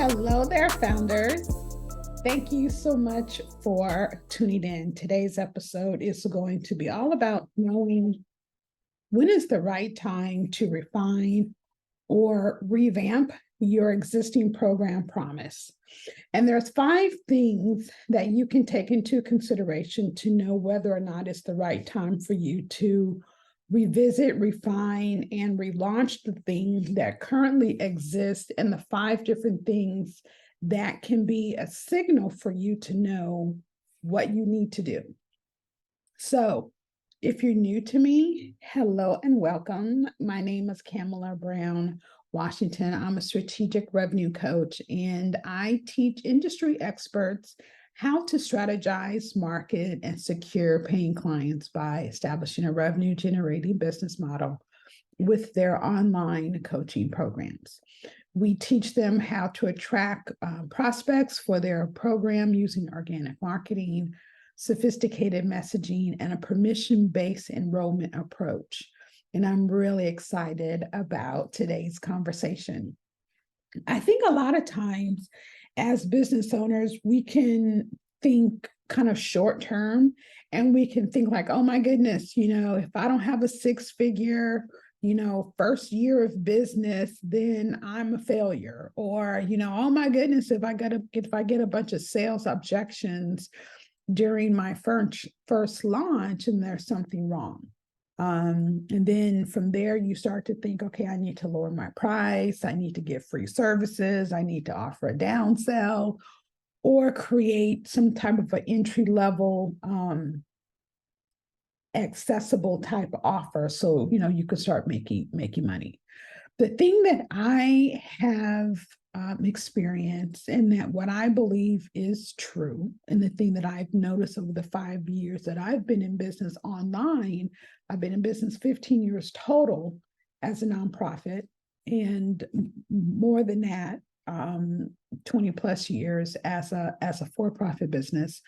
Hello there, founders. Thank you so much for tuning in. Today's episode is going to be all about knowing when is the right time to refine or revamp your existing program promise. And there's 5 things that you can take into consideration to know whether or not it's the right time for you to revisit, refine, and relaunch the things that currently exist, and the 5 different things that can be a signal for you to know what you need to do. So, if you're new to me, hello and welcome. My name is Kamala Brown Washington. I'm a strategic revenue coach, and I teach industry experts how to strategize, market, and secure paying clients by establishing a revenue generating business model with their online coaching programs. We teach them how to attract prospects for their program using organic marketing, sophisticated messaging, and a permission-based enrollment approach. And I'm really excited about today's conversation. I think a lot of times as business owners, we can think kind of short term, and we can think like, oh my goodness, if I don't have a 6-figure, first year of business, then I'm a failure. Or, oh my goodness, if I get a bunch of sales objections during my first launch, and there's something wrong. And then from there, you start to think, okay, I need to lower my price. I need to give free services. I need to offer a downsell or create some type of an entry level, accessible type offer. So, you could start making money. The thing that I have experienced, and that what I believe is true, and the thing that I've noticed over the 5 years that I've been in business online, I've been in business 15 years total as a nonprofit, and more than that, 20 plus years as a for-profit business.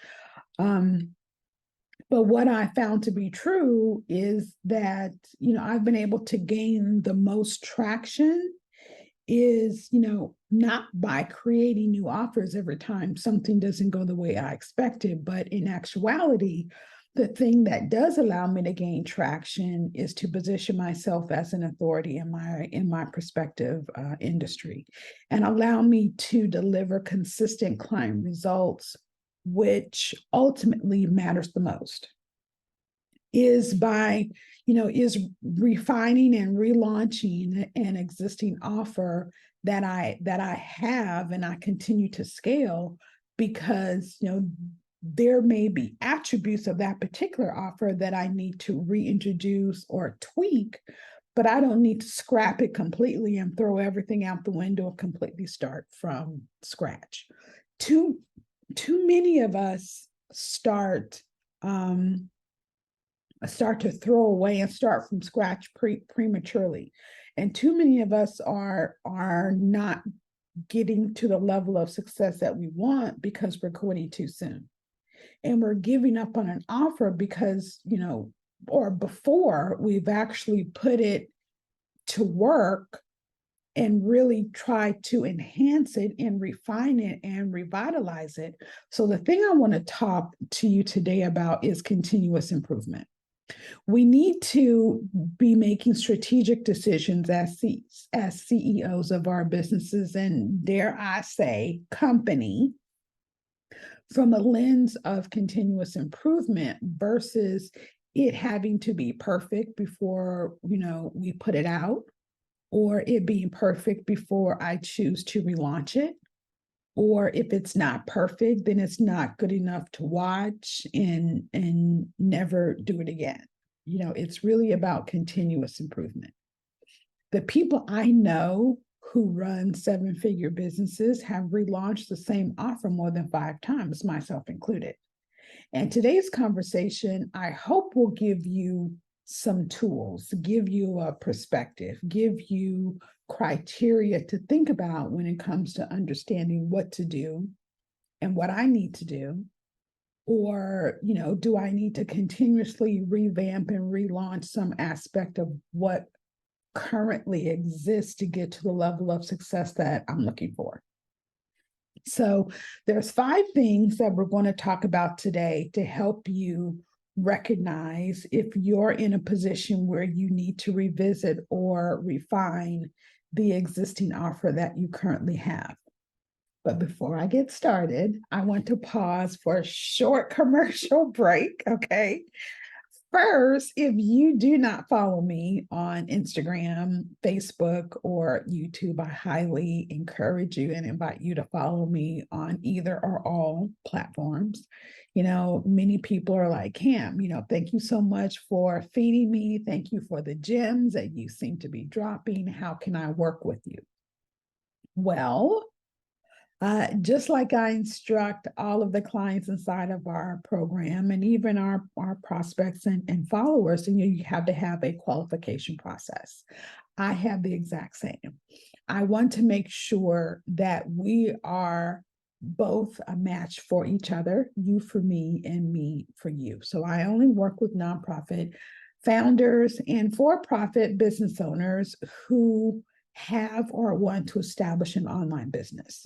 But what I found to be true is that, I've been able to gain the most traction is, not by creating new offers every time something doesn't go the way I expected, but in actuality, the thing that does allow me to gain traction is to position myself as an authority in my prospective industry, and allow me to deliver consistent client results, which ultimately matters the most, is by, is refining and relaunching an existing offer that I have and I continue to scale, because, there may be attributes of that particular offer that I need to reintroduce or tweak, but I don't need to scrap it completely and throw everything out the window and completely start from scratch. Too many of us start to throw away and start from scratch prematurely, and too many of us are not getting to the level of success that we want because we're quitting too soon, and we're giving up on an offer because, or before we've actually put it to work and really try to enhance it and refine it and revitalize it. So the thing I want to talk to you today about is continuous improvement. We need to be making strategic decisions as CEOs of our businesses, and dare I say company, from a lens of continuous improvement versus it having to be perfect before, we put it out, or it being perfect before I choose to relaunch it. Or if it's not perfect, then it's not good enough to watch and never do it again. It's really about continuous improvement. The people I know who run 7-figure businesses have relaunched the same offer more than 5 times, myself included. And today's conversation, I hope, will give you some tools, give you a perspective, give you criteria to think about when it comes to understanding what to do and what I need to do. Or, do I need to continuously revamp and relaunch some aspect of what currently exists to get to the level of success that I'm looking for? So there's 5 things that we're going to talk about today to help you recognize if you're in a position where you need to revisit or refine the existing offer that you currently have. But before I get started, I want to pause for a short commercial break, okay? First, if you do not follow me on Instagram, Facebook, or YouTube, I highly encourage you and invite you to follow me on either or all platforms. Many people are like, Cam, thank you so much for feeding me. Thank you for the gems that you seem to be dropping. How can I work with you? Well, just like I instruct all of the clients inside of our program and even our prospects and followers, and you have to have a qualification process. I have the exact same. I want to make sure that we are both a match for each other, you for me and me for you. So I only work with nonprofit founders and for-profit business owners who have or want to establish an online business.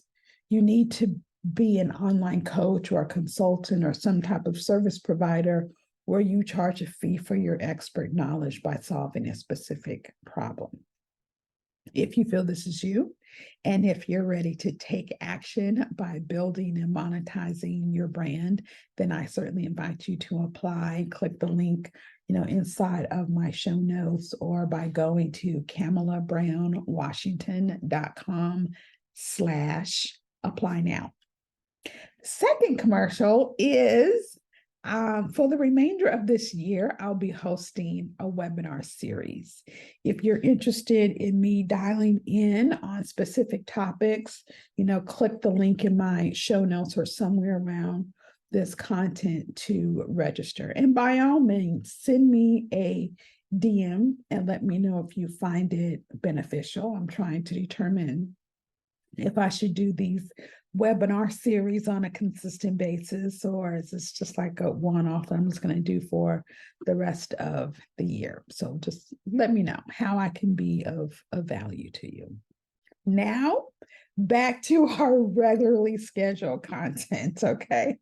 You need to be an online coach or a consultant or some type of service provider where you charge a fee for your expert knowledge by solving a specific problem. If you feel this is you, and if you're ready to take action by building and monetizing your brand, then I certainly invite you to apply. Click the link, inside of my show notes, or by going to CamelaBrownWashington.com/apply now. Second commercial is for the remainder of this year, I'll be hosting a webinar series. If you're interested in me dialing in on specific topics, click the link in my show notes or somewhere around this content to register. And by all means, send me a DM and let me know if you find it beneficial. I'm trying to determine if I should do these webinar series on a consistent basis, or is this just like a one-off that I'm just going to do for the rest of the year? So just let me know how I can be of value to you. Now, back to our regularly scheduled content, okay?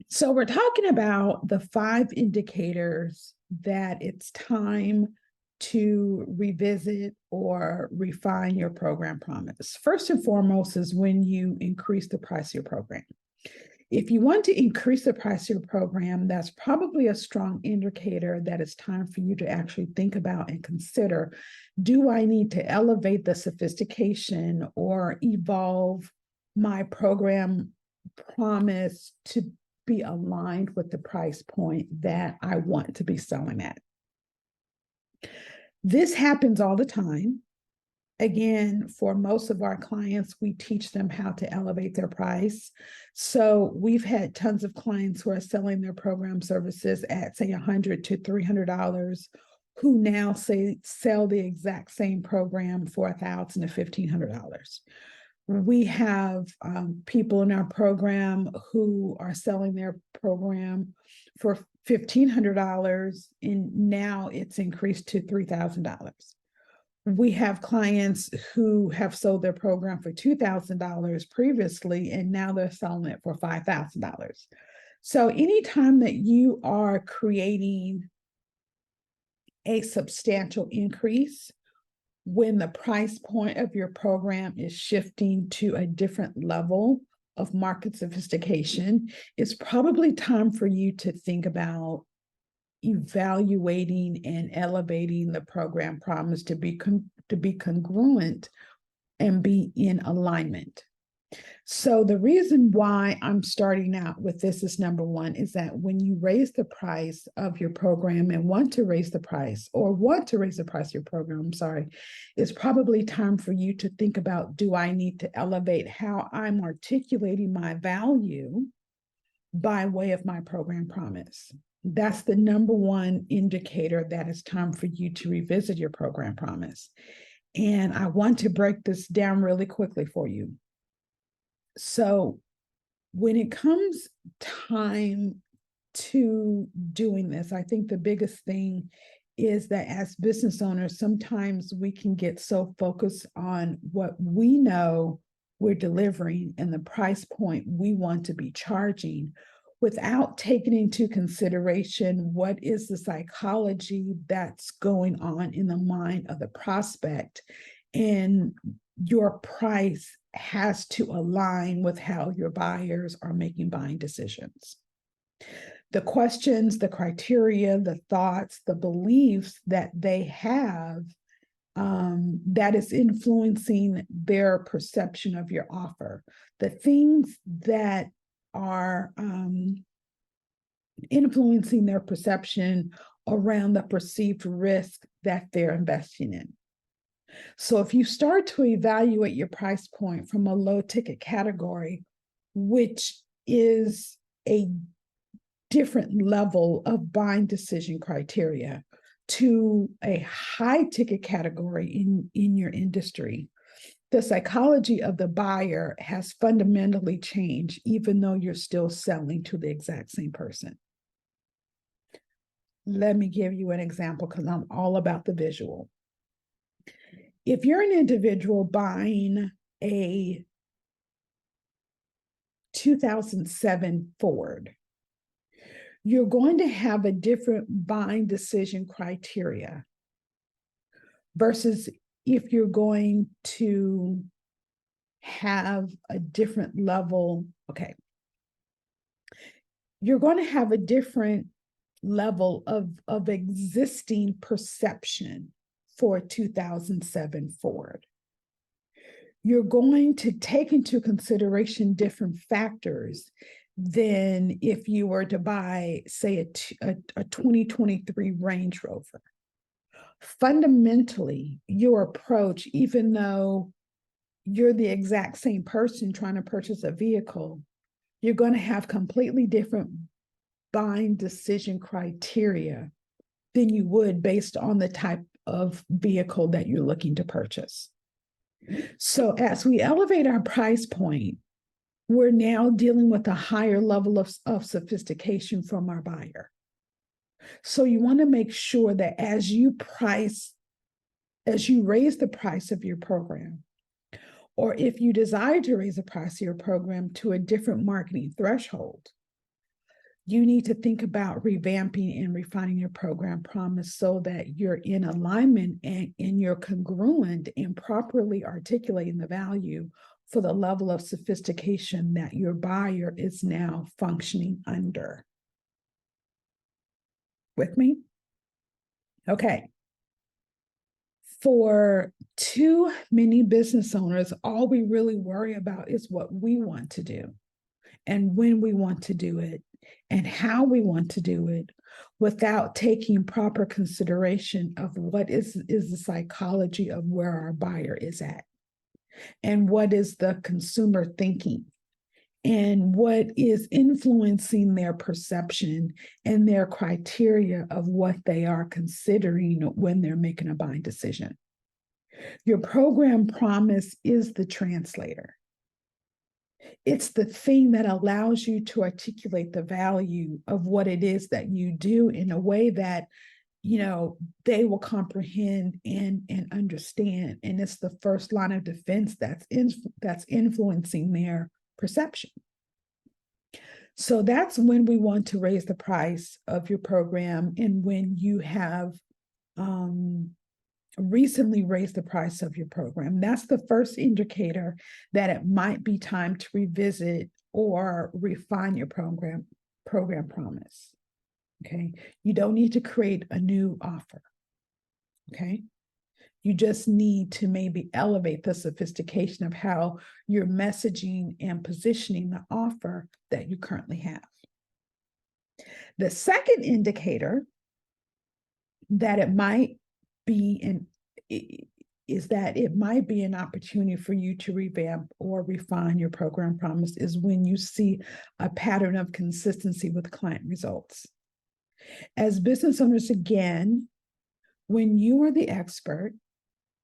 So we're talking about the 5 indicators that it's time to revisit or refine your program promise. First and foremost is when you increase the price of your program. If you want to increase the price of your program, that's probably a strong indicator that it's time for you to actually think about and consider, do I need to elevate the sophistication or evolve my program promise to be aligned with the price point that I want to be selling at? This happens all the time. Again, for most of our clients, we teach them how to elevate their price. So we've had tons of clients who are selling their program services at, say, $100 to $300, who now sell the exact same program for $1,000 to $1,500. We have people in our program who are selling their program for $1,500, and now it's increased to $3,000. We have clients who have sold their program for $2,000 previously, and now they're selling it for $5,000. So anytime that you are creating a substantial increase, when the price point of your program is shifting to a different level of market sophistication, it's probably time for you to think about evaluating and elevating the program promise to be congruent and be in alignment. So the reason why I'm starting out with this is, number one, is that when you raise the price of your program and want to raise the price of your program, it's probably time for you to think about, do I need to elevate how I'm articulating my value by way of my program promise? That's the number one indicator that it's time for you to revisit your program promise. And I want to break this down really quickly for you. So when it comes time to doing this, I think the biggest thing is that as business owners, sometimes we can get so focused on what we know we're delivering and the price point we want to be charging, without taking into consideration what is the psychology that's going on in the mind of the prospect. And your price has to align with how your buyers are making buying decisions. The questions, the criteria, the thoughts, the beliefs that they have, that is influencing their perception of your offer. The things that are influencing their perception around the perceived risk that they're investing in. So if you start to evaluate your price point from a low ticket category, which is a different level of buying decision criteria, to a high ticket category in your industry, the psychology of the buyer has fundamentally changed, even though you're still selling to the exact same person. Let me give you an example, because I'm all about the visual. If you're an individual buying a 2007 Ford, you're going to have a different buying decision criteria versus if you're going to have a different level. Okay. You're going to have a different level of existing perception for a 2007 Ford. You're going to take into consideration different factors than if you were to buy, say, a 2023 Range Rover. Fundamentally, your approach, even though you're the exact same person trying to purchase a vehicle, you're going to have completely different buying decision criteria than you would based on the type of vehicle that you're looking to purchase. So as we elevate our price point, we're now dealing with a higher level of sophistication from our buyer. So you want to make sure that as you raise the price of your program, or if you desire to raise the price of your program to a different marketing threshold, you need to think about revamping and refining your program promise so that you're in alignment and you're congruent in properly articulating the value for the level of sophistication that your buyer is now functioning under. With me? Okay. For too many business owners, all we really worry about is what we want to do and when we want to do it and how we want to do it, without taking proper consideration of what is the psychology of where our buyer is at, and what is the consumer thinking, and what is influencing their perception and their criteria of what they are considering when they're making a buying decision. Your program promise is the translator. It's the thing that allows you to articulate the value of what it is that you do in a way that, they will comprehend and understand. And it's the first line of defense that's influencing their perception. So that's when we want to raise the price of your program, and when you have recently raised the price of your program. That's the first indicator that it might be time to revisit or refine your program promise. Okay. You don't need to create a new offer. Okay. You just need to maybe elevate the sophistication of how you're messaging and positioning the offer that you currently have. The second indicator that it might be is that it might be an opportunity for you to revamp or refine your program promise is when you see a pattern of consistency with client results. As business owners, again, when you are the expert,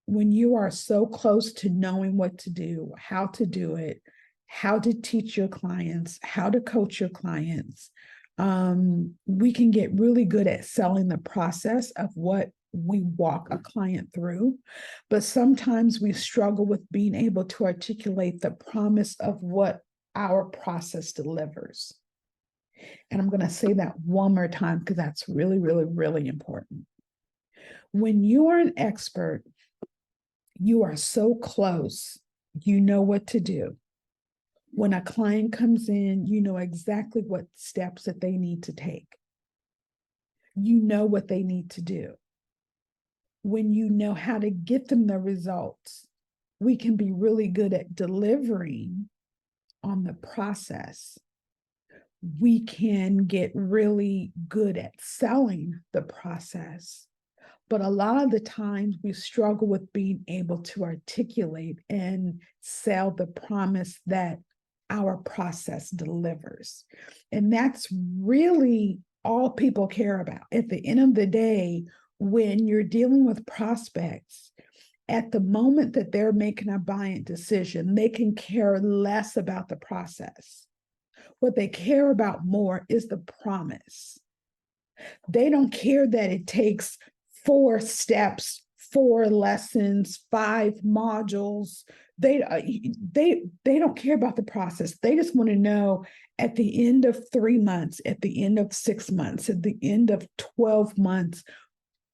when you are so close to knowing what to do, how to do it, how to teach your clients, how to coach your clients, we can get really good at selling the process of what we walk a client through, but sometimes we struggle with being able to articulate the promise of what our process delivers. And I'm going to say that one more time because that's really, really, really important. When you are an expert, you are so close, you know what to do. When a client comes in, you know exactly what steps that they need to take. You know what they need to do. When you know how to get them the results, we can be really good at delivering on the process. We can get really good at selling the process. But a lot of the times we struggle with being able to articulate and sell the promise that our process delivers. And that's really all people care about. At the end of the day, when you're dealing with prospects, at the moment that they're making a buying decision, they can care less about the process. What they care about more is the promise. They don't care that it takes 4 steps, 4 lessons, 5 modules. They don't care about the process. They just want to know at the end of 3 months, at the end of 6 months, at the end of 12 months,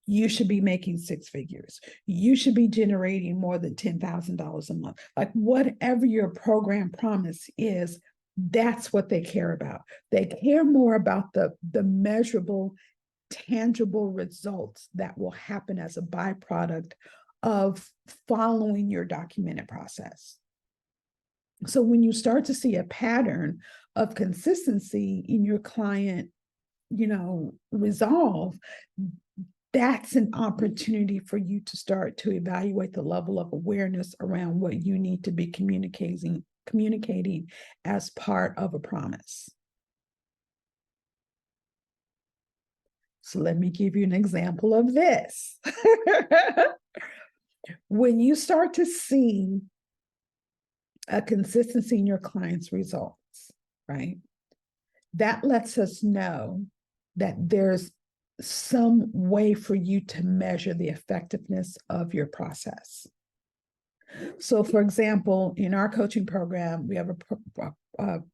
you should be making 6 figures. You should be generating more than $10,000 a month. Like whatever your program promise is, that's what they care about. They care more about the measurable, tangible results that will happen as a byproduct of following your documented process. So when you start to see a pattern of consistency in your client, resolve, that's an opportunity for you to start to evaluate the level of awareness around what you need to be communicating as part of a promise. So let me give you an example of this. When you start to see a consistency in your client's results, right? That lets us know that there's some way for you to measure the effectiveness of your process. So, for example, in our coaching program, we have a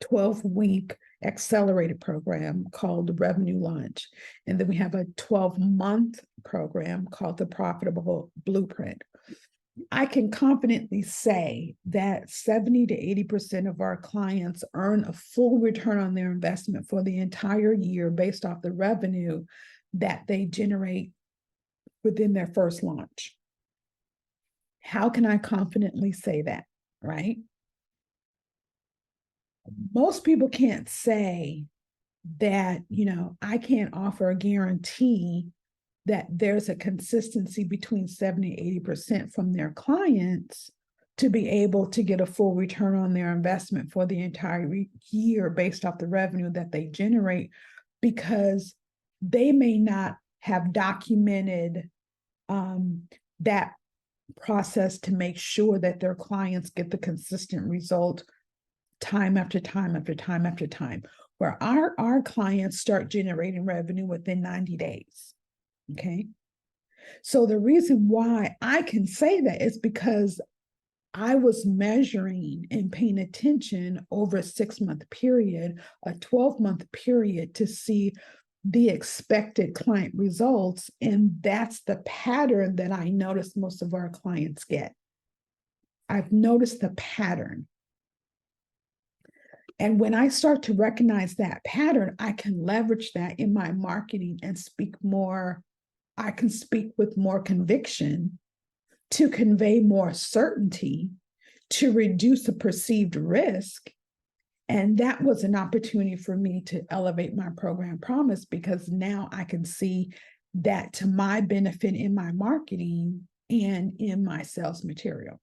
12-week accelerated program called the Revenue Launch. And then we have a 12-month program called the Profitable Blueprint. I can confidently say that 70 to 80% of our clients earn a full return on their investment for the entire year based off the revenue that they generate within their first launch. How can I confidently say that, right? Most people can't say that, I can't offer a guarantee that there's a consistency between 70 and 80% from their clients to be able to get a full return on their investment for the entire year based off the revenue that they generate, because they may not have documented that process to make sure that their clients get the consistent result time after time after time after time, where our clients start generating revenue within 90 days. Okay. So the reason why I can say that is because I was measuring and paying attention over a 6-month period, a 12-month period, to see the expected client results. And that's the pattern that I noticed most of our clients get. I've noticed the pattern. And when I start to recognize that pattern, I can leverage that in my marketing and I can speak with more conviction to convey more certainty, to reduce the perceived risk. And that was an opportunity for me to elevate my program promise, because now I can see that to my benefit in my marketing and in my sales material.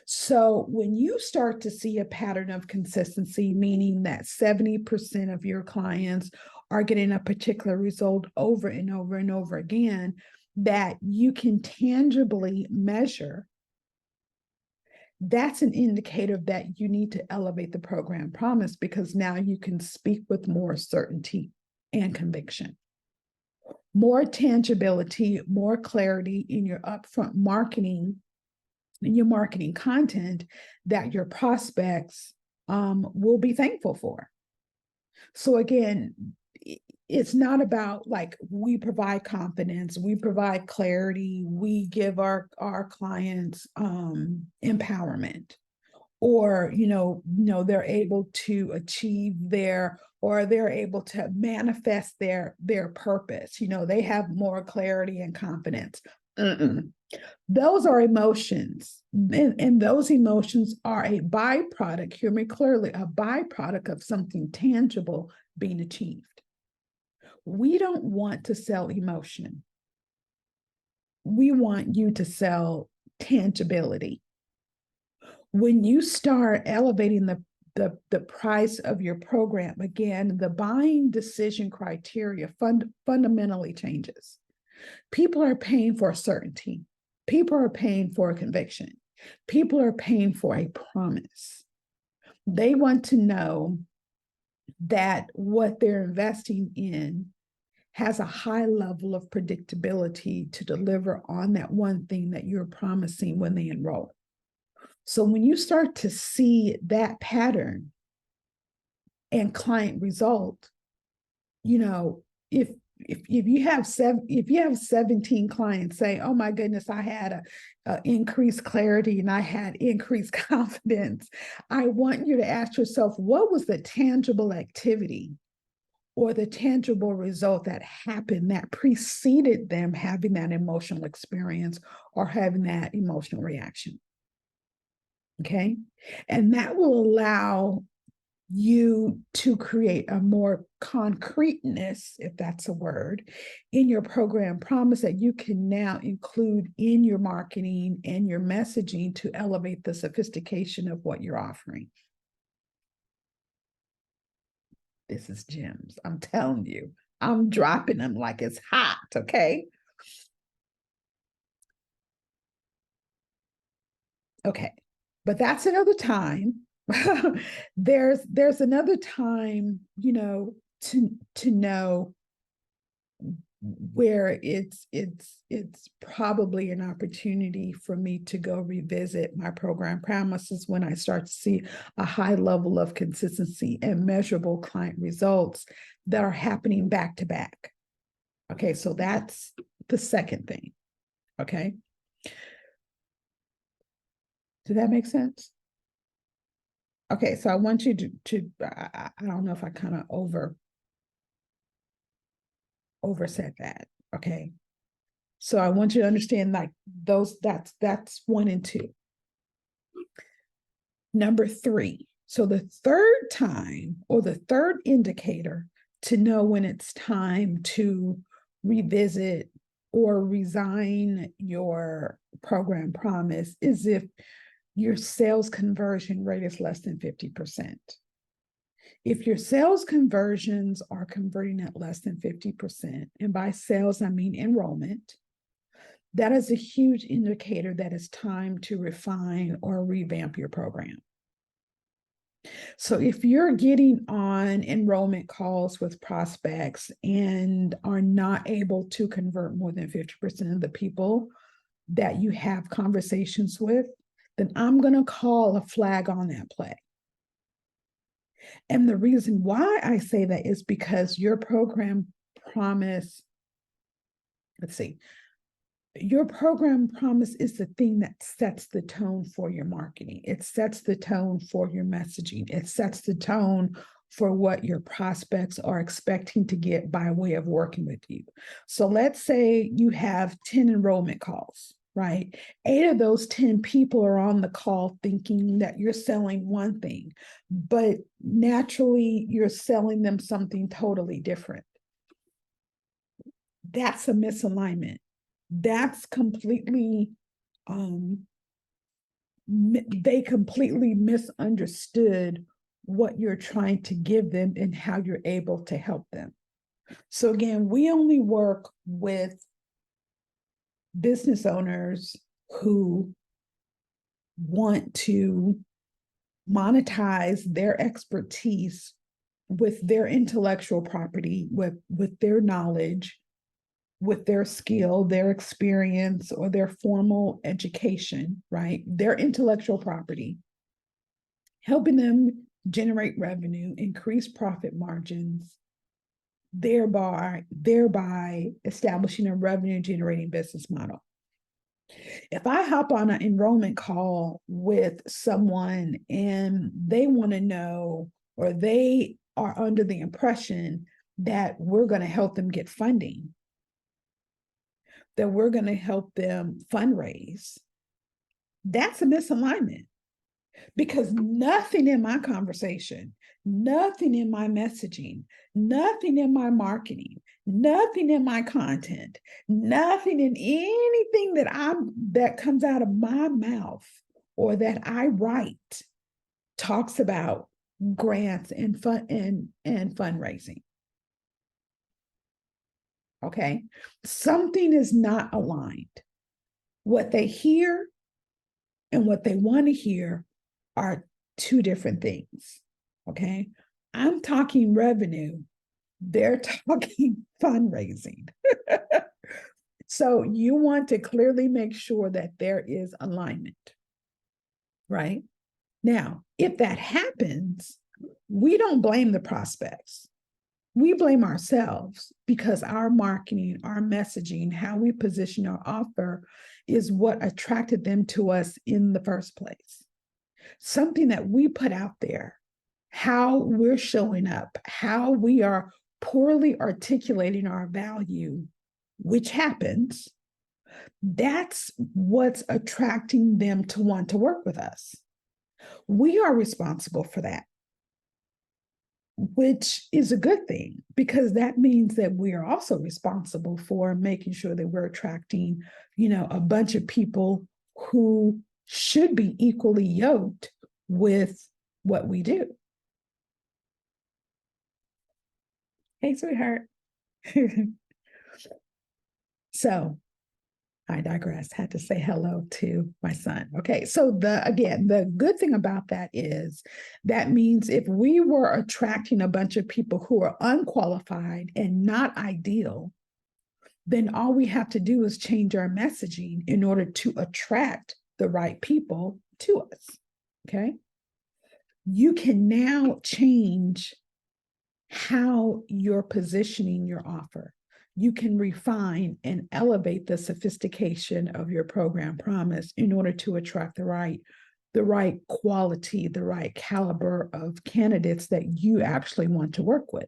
So when you start to see a pattern of consistency, meaning that 70% of your clients are getting a particular result over and over and over again, that you can tangibly measure, that's an indicator that you need to elevate the program promise, because now you can speak with more certainty and conviction. more tangibility, more clarity in your upfront marketing and your marketing content that your prospects will be thankful for. So again, it's not about like we provide confidence, we provide clarity, we give our clients empowerment, or they're able to achieve their, or they're able to manifest their purpose. They have more clarity and confidence. Those are emotions, and those emotions are a byproduct, hear me clearly, a byproduct of something tangible being achieved. We don't want to sell emotion. We want you to sell tangibility. When you start elevating the price of your program, again, the buying decision criteria fundamentally changes. People are paying for certainty. People are paying for a conviction. People are paying for a promise. They want to know that what they're investing in has a high level of predictability to deliver on that one thing that you're promising when they enroll. So when you start to see that pattern and client result, if you have 17 clients say, oh my goodness, I had a increased clarity and I had increased confidence, I want you to ask yourself, what was the tangible activity or the tangible result that happened that preceded them having that emotional experience or having that emotional reaction? Okay. And that will allow you to create a more concreteness, if that's a word, in your program promise that you can now include in your marketing and your messaging to elevate the sophistication of what you're offering. This is gems. I'm telling you, I'm dropping them like it's hot. Okay. Okay. But that's another time. there's another time, to know where it's probably an opportunity for me to go revisit my program promises when I start to see a high level of consistency and measurable client results that are happening back to back. Okay, so that's the second thing. Okay. Did that make sense? Okay, so I want you to I don't know if I kind of oversaid that. Okay. So I want you to understand like those, that's 1 and 2. Number 3. So the third time or the third indicator to know when it's time to revisit or resign your program promise is if your sales conversion rate is less than 50%. If your sales conversions are converting at less than 50%, and by sales, I mean enrollment, that is a huge indicator that it's time to refine or revamp your program. So if you're getting on enrollment calls with prospects and are not able to convert more than 50% of the people that you have conversations with, then I'm going to call a flag on that play. And the reason why I say that is because your program promise, your program promise is the thing that sets the tone for your marketing. It sets the tone for your messaging. It sets the tone for what your prospects are expecting to get by way of working with you. So let's say you have 10 enrollment calls, right? 8 of those 10 people are on the call thinking that you're selling one thing, but naturally you're selling them something totally different. That's a misalignment. That's completely, they completely misunderstood what you're trying to give them and how you're able to help them. So again, we only work with business owners who want to monetize their expertise with their intellectual property, with their knowledge, with their skill, their experience, or their formal education, right? Their intellectual property, helping them generate revenue, increase profit margins, thereby establishing a revenue generating business model. If I hop on an enrollment call with someone and they want to know, or they are under the impression that we're going to help them get funding, that we're going to help them fundraise, that's a misalignment, because nothing in my conversation, nothing in my messaging, nothing in my marketing, nothing in my content, nothing in anything that comes out of my mouth or that I write talks about grants and fundraising. Okay, something is not aligned. What they hear and what they want to hear are two different things. Okay, I'm talking revenue, they're talking fundraising. So you want to clearly make sure that there is alignment, right? Now, if that happens, we don't blame the prospects. We blame ourselves, because our marketing, our messaging, how we position our offer is what attracted them to us in the first place. Something that we put out there, how we're showing up, how we are poorly articulating our value, which happens, that's what's attracting them to want to work with us. We are responsible for that, which is a good thing, because that means that we are also responsible for making sure that we're attracting, a bunch of people who should be equally yoked with what we do. Hey, sweetheart. So I digress. Had to say hello to my son. Okay, so the good thing about that is that means if we were attracting a bunch of people who are unqualified and not ideal, then all we have to do is change our messaging in order to attract the right people to us. Okay, you can now change how you're positioning your offer. You can refine and elevate the sophistication of your program promise in order to attract the right quality, the right caliber of candidates that you actually want to work with.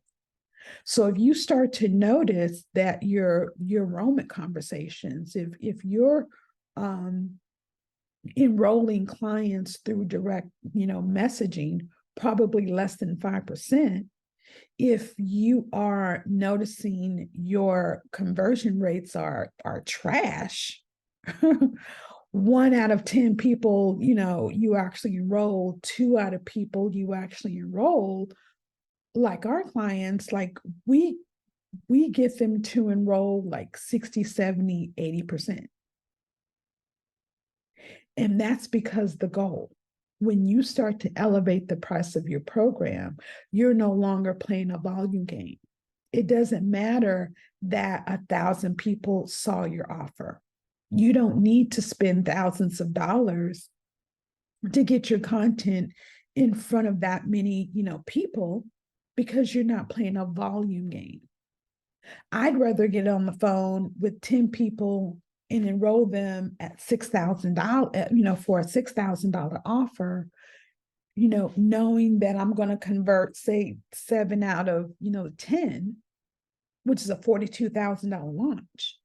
So if you start to notice that your enrollment conversations, if you're enrolling clients through direct, messaging, probably less than 5%, if you are noticing your conversion rates are trash, 1 out of 10 people, you actually enroll, 2 out of people you actually enroll, like our clients, like we get them to enroll like 60, 70, 80%. And that's because the goal, when you start to elevate the price of your program, you're no longer playing a volume game. It doesn't matter that 1,000 people saw your offer. You don't need to spend thousands of dollars to get your content in front of that many, people, because you're not playing a volume game. I'd rather get on the phone with 10 people and enroll them at $6,000, for a $6,000 offer, knowing that I'm going to convert, say, 7 out of, 10, which is a $42,000 launch.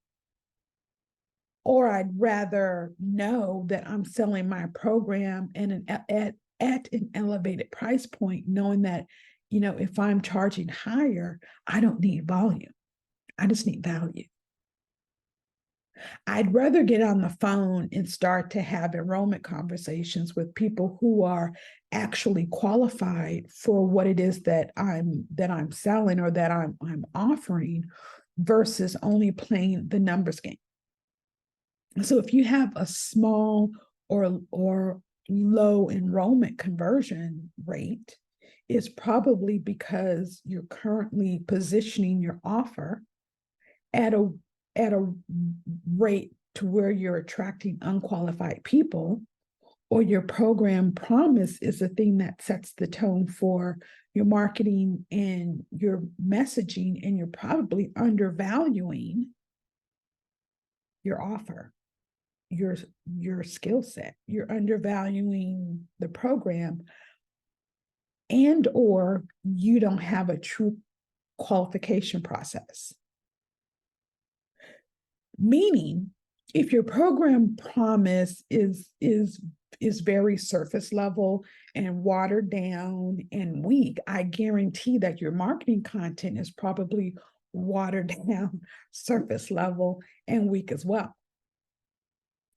Or I'd rather know that I'm selling my program at an elevated price point, knowing that, if I'm charging higher, I don't need volume. I just need value. I'd rather get on the phone and start to have enrollment conversations with people who are actually qualified for what it is that I'm selling or that I'm offering, versus only playing the numbers game. So if you have a small or low enrollment conversion rate, it's probably because you're currently positioning your offer at at a rate to where you're attracting unqualified people, or your program promise is the thing that sets the tone for your marketing and your messaging, and you're probably undervaluing your offer, your skill set. You're undervaluing the program, and or you don't have a true qualification process. Meaning, if your program promise is very surface level and watered down and weak, I guarantee that your marketing content is probably watered down, surface level, and weak as well.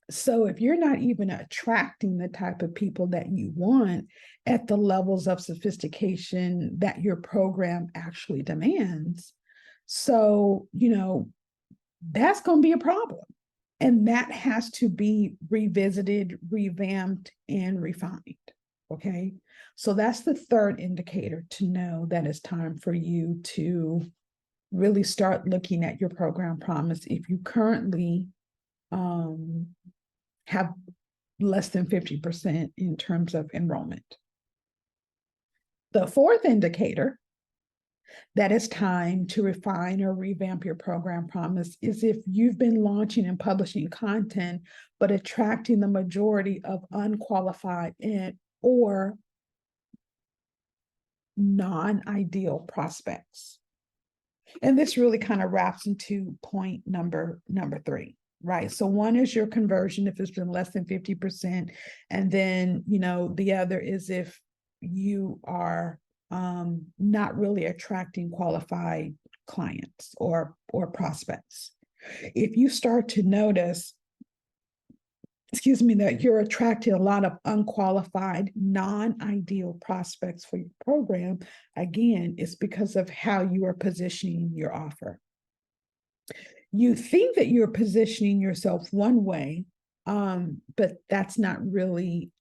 So if you're not even attracting the type of people that you want at the levels of sophistication that your program actually demands, so, that's going to be a problem. And that has to be revisited, revamped, and refined. Okay. So that's the third indicator to know that it's time for you to really start looking at your program promise if you currently have less than 50% in terms of enrollment. The fourth indicator that it's time to refine or revamp your program promise is if you've been launching and publishing content, but attracting the majority of unqualified or non-ideal prospects. And this really kind of wraps into point number three, right? So one is your conversion if it's been less than 50%. And then, the other is if you are not really attracting qualified clients or prospects. If you start to notice, that you're attracting a lot of unqualified, non-ideal prospects for your program, again, it's because of how you are positioning your offer. You think that you're positioning yourself one way, but that's not really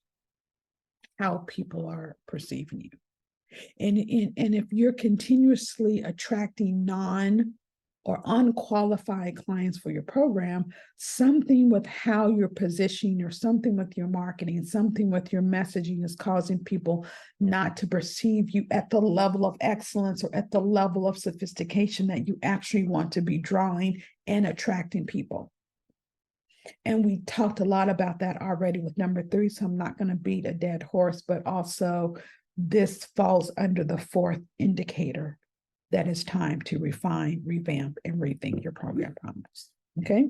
how people are perceiving you. And if you're continuously attracting non or unqualified clients for your program, something with how you're positioning, or something with your marketing, something with your messaging is causing people not to perceive you at the level of excellence or at the level of sophistication that you actually want to be drawing and attracting people. And we talked a lot about that already with number 3, so I'm not going to beat a dead horse, but also this falls under the fourth indicator that it's time to refine, revamp, and rethink your program promise. Okay.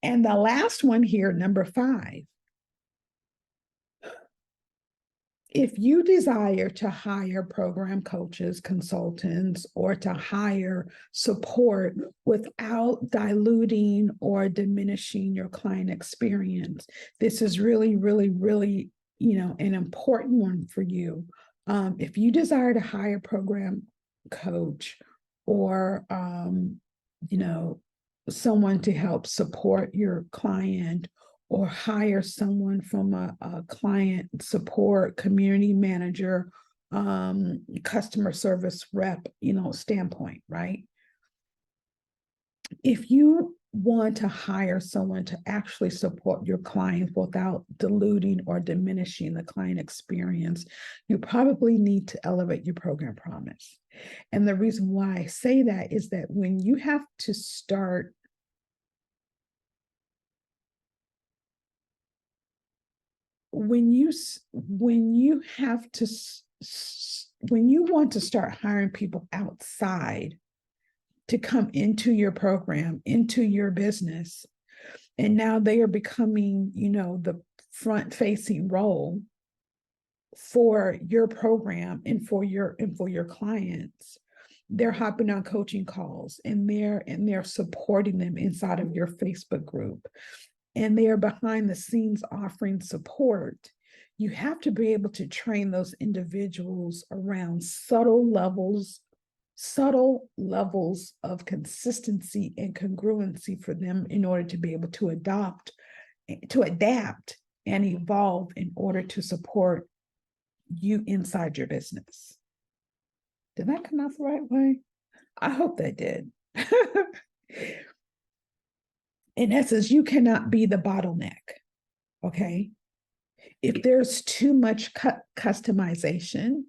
And the last one here, number 5. If you desire to hire program coaches, consultants, or to hire support without diluting or diminishing your client experience, this is really, really, really, an important one for you. If you desire to hire a program coach or, someone to help support your client, or hire someone from a client support, community manager, customer service rep, standpoint, right? If you want to hire someone to actually support your clients without diluting or diminishing the client experience, you probably need to elevate your program promise. And the reason why I say that is that when you have to start when you want to start hiring people outside to come into your program, into your business, and now they are becoming, the front-facing role for your program and for your clients, they're hopping on coaching calls and they're supporting them inside of your Facebook group, and they are behind the scenes offering support. You have to be able to train those individuals around subtle levels of consistency and congruency for them in order to be able to adapt and evolve in order to support you inside your business. Did that come out the right way? I hope that did. In essence, you cannot be the bottleneck. Okay. If there's too much customization,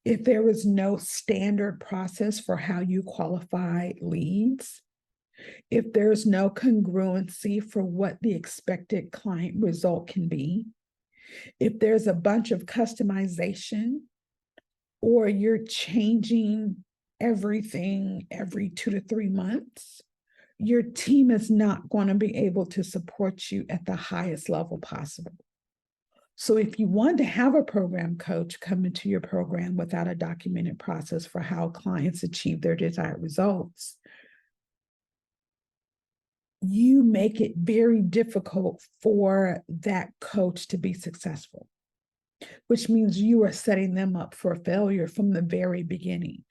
if there is no standard process for how you qualify leads, if there's no congruency for what the expected client result can be, if there's a bunch of customization, or you're changing everything every 2 to 3 months, your team is not going to be able to support you at the highest level possible. So if you want to have a program coach come into your program without a documented process for how clients achieve their desired results, you make it very difficult for that coach to be successful, which means you are setting them up for failure from the very beginning.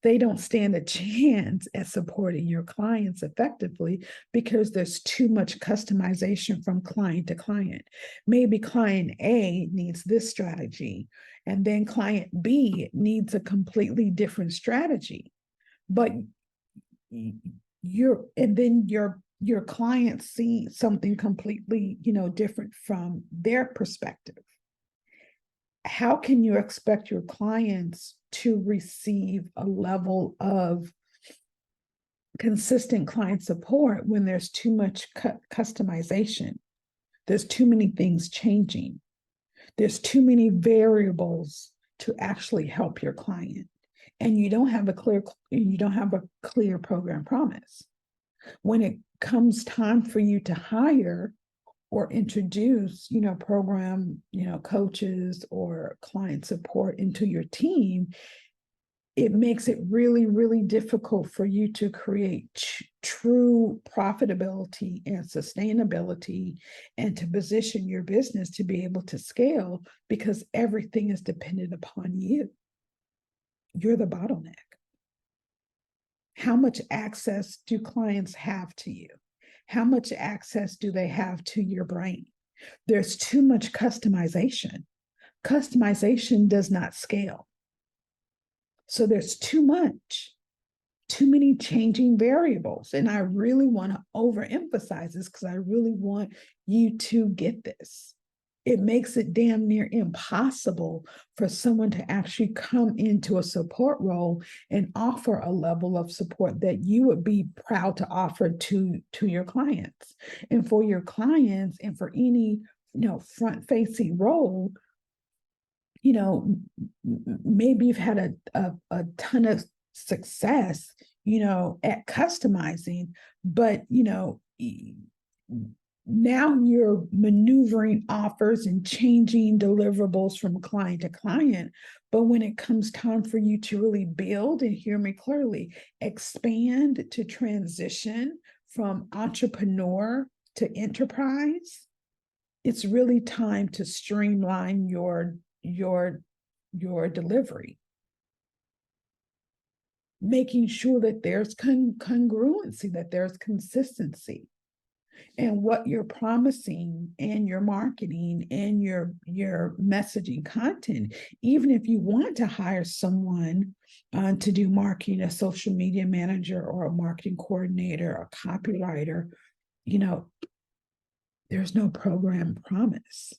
They don't stand a chance at supporting your clients effectively because there's too much customization from client to client. Maybe client A needs this strategy, and then client B needs a completely different strategy. But your clients see something completely, different from their perspective. How can you expect your clients to receive a level of consistent client support when there's too much customization? There's too many things changing. There's too many variables to actually help your client. And you don't have a clear program promise. When it comes time for you to hire or introduce, program, coaches or client support into your team, it makes it really, really difficult for you to create true profitability and sustainability and to position your business to be able to scale, because everything is dependent upon you. You're the bottleneck. How much access do clients have to you? How much access do they have to your brain? There's too much customization. Customization does not scale. So there's too many changing variables. And I really want to overemphasize this because I really want you to get this. It makes it damn near impossible for someone to actually come into a support role and offer a level of support that you would be proud to offer to your clients. And for your clients and for any, front-facing role, maybe you've had a ton of success, at customizing, but, now you're maneuvering offers and changing deliverables from client to client. But when it comes time for you to really build, and hear me clearly, expand to transition from entrepreneur to enterprise, it's really time to streamline your delivery, making sure that there's congruency, that there's consistency, and what you're promising and your marketing and your messaging content. Even if you want to hire someone to do marketing, a social media manager or a marketing coordinator or copywriter, there's no program promise.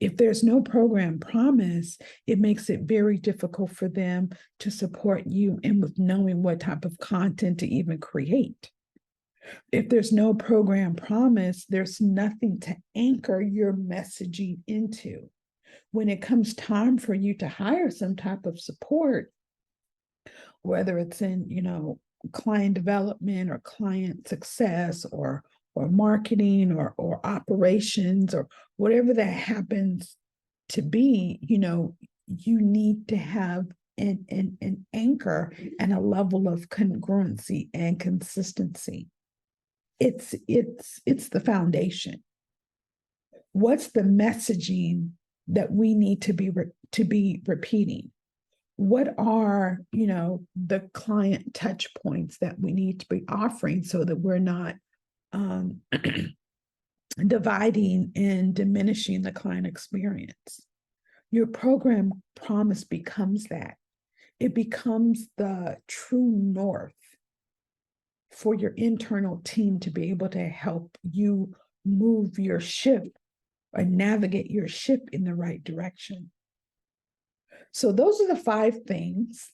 If there's no program promise, it makes it very difficult for them to support you and with knowing what type of content to even create. If there's no program promise, there's nothing to anchor your messaging into. When it comes time for you to hire some type of support, whether it's in, client development or client success or marketing or operations or whatever that happens to be, you need to have an anchor and a level of congruency and consistency. It's the foundation. What's the messaging that we need to be repeating? What are, the client touch points that we need to be offering so that we're not dividing and diminishing the client experience? Your program promise becomes that. It becomes the true north for your internal team to be able to help you move your ship or navigate your ship in the right direction. So those are the 5 things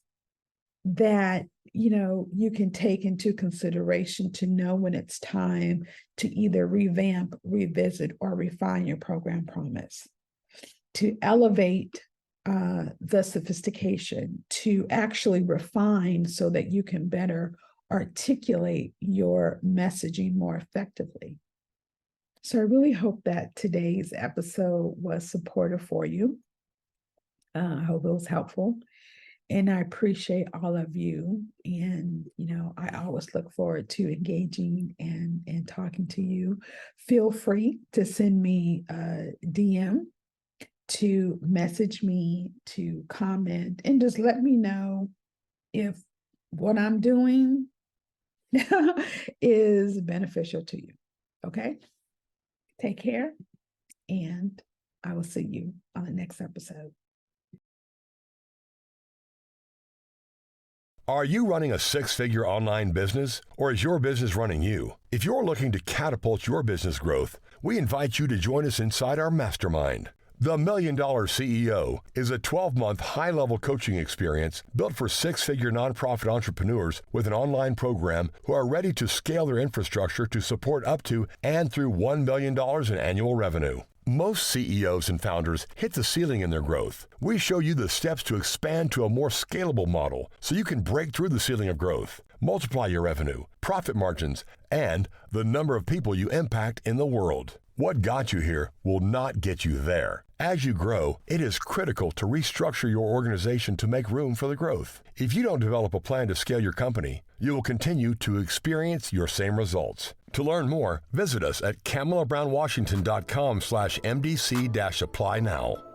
that you can take into consideration to know when it's time to either revamp, revisit, or refine your program promise, to elevate the sophistication, to actually refine so that you can better articulate your messaging more effectively. So I really hope that today's episode was supportive for you. I hope it was helpful. And I appreciate all of you. And, I always look forward to engaging and talking to you. Feel free to send me a DM, to message me, to comment, and just let me know if what I'm doing is beneficial to you. Okay? Take care, and I will see you on the next episode. Are you running a 6-figure online business, or is your business running you? If you're looking to catapult your business growth, we invite you to join us inside our mastermind. The $1 Million CEO is a 12-month high-level coaching experience built for 6-figure nonprofit entrepreneurs with an online program who are ready to scale their infrastructure to support up to and through $1 million in annual revenue. Most CEOs and founders hit the ceiling in their growth. We show you the steps to expand to a more scalable model so you can break through the ceiling of growth, multiply your revenue, profit margins, and the number of people you impact in the world. What got you here will not get you there. As you grow, it is critical to restructure your organization to make room for the growth. If you don't develop a plan to scale your company, you will continue to experience your same results. To learn more, visit us at CamelaBrownWashington.com/MDC-apply now.